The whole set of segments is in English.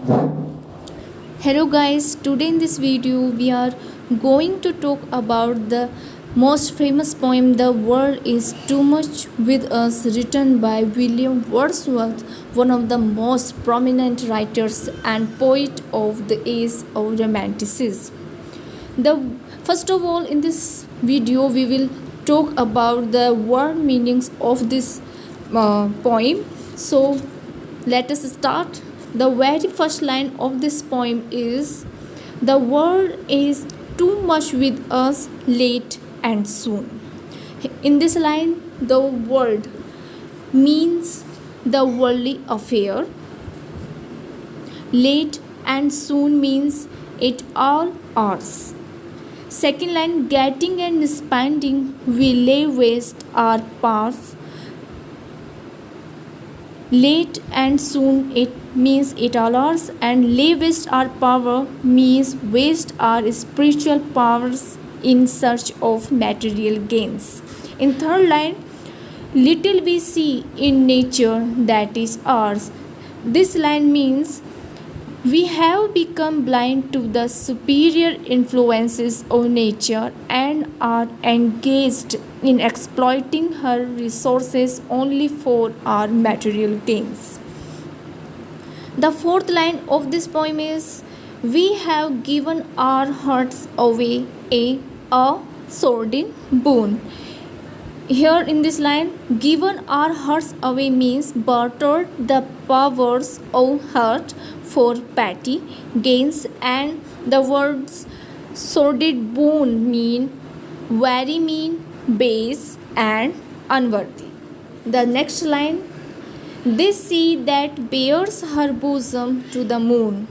Hello guys, today in this video we are going to talk about the most famous poem The World is Too Much With Us, written by William Wordsworth, one of the most prominent writers and poet of the age of Romanticism. The first of all in this video we will talk about the word meanings of this poem. So let us start. The very first line of this poem is: the world is too much with us late and soon. In this line, the world means the worldly affair. Late and soon means it all ours. Second line, getting and spending, we lay waste our paths. Late and soon it means it all ours, and lay waste our power means waste our spiritual powers in search of material gains. In third line, little we see in nature that is ours. This line means we have become blind to the superior influences of nature and are engaged in exploiting her resources only for our material gains. The fourth line of this poem is: we have given our hearts away a sordid boon. Here in this line, given our hearts away means bartered the powers of heart for petty gains, and the words sordid boon mean very mean, base, and unworthy. The next line, this sea that bears her bosom to the moon.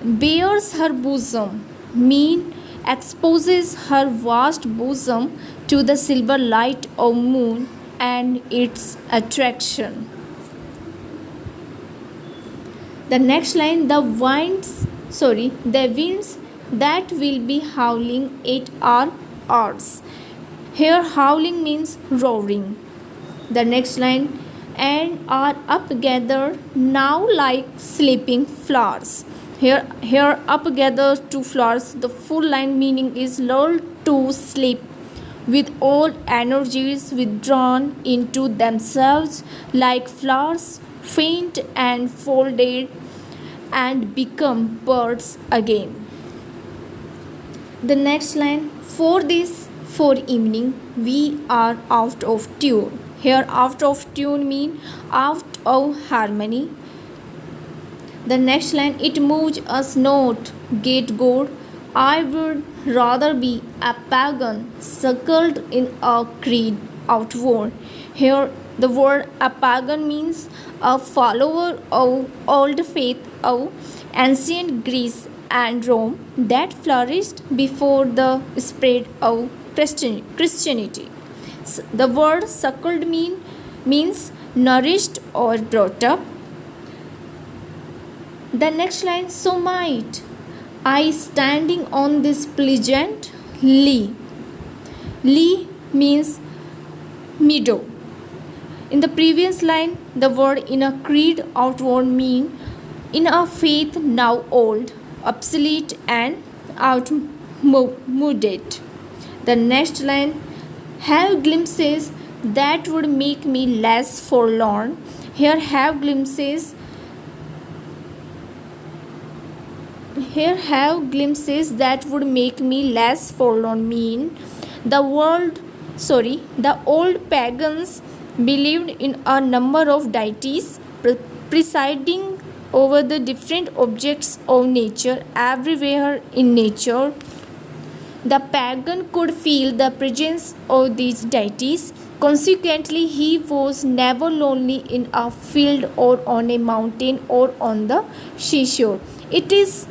Bears her bosom mean exposes her vast bosom to the silver light of moon and its attraction. The next line, the winds that will be howling at our oars. Here howling means roaring. The next line, and are up gathered now like sleeping flowers. Here up gather two flowers. The full line meaning is lulled to sleep with all energies withdrawn into themselves like flowers, faint and folded and become birds again. The next line, for evening we are out of tune. Here out of tune mean out of harmony. The next line, it moves us not, get good. I would rather be a pagan, suckled in a creed outworn. Here, the word a pagan means a follower of old faith of ancient Greece and Rome that flourished before the spread of Christianity. The word suckled means nourished or brought up. The next line, so might I standing on this pleasant lea. Lea means meadow. In the previous line, the word in a creed outworn mean in a faith now old, obsolete and outmoded. The next line, have glimpses that would make me less forlorn. Here have glimpses that would make me less forlorn mean the old pagans believed in a number of deities presiding over the different objects of nature. Everywhere in nature the pagan could feel the presence of these deities. Consequently, he was never lonely in a field or on a mountain or on the seashore. It is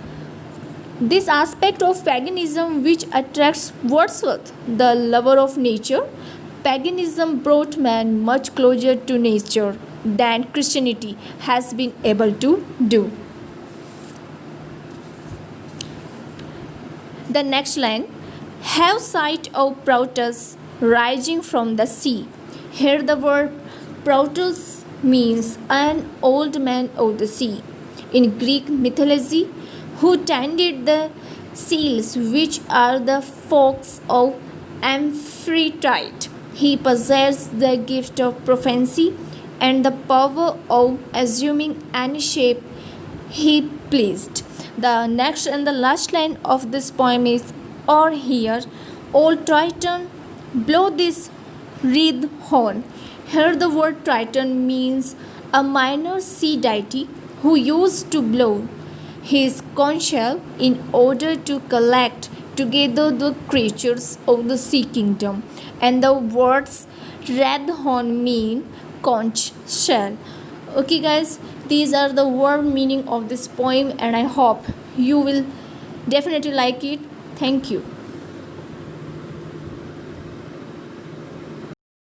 this aspect of paganism which attracts Wordsworth, the lover of nature. Paganism brought man much closer to nature than Christianity has been able to do. The next line, have sight of Proteus rising from the sea. Here the word Proteus means an old man of the sea. In Greek mythology, who tended the seals, which are the forks of Amphitrite. He possessed the gift of prophecy and the power of assuming any shape he pleased. The next and the last line of this poem is, or here, old Triton, blow this reed horn. Here the word Triton means a minor sea deity who used to blow his conch shell in order to collect together the creatures of the sea kingdom. And the words red horn mean conch shell. Okay guys, these are the word meaning of this poem and I hope you will definitely like it. Thank you.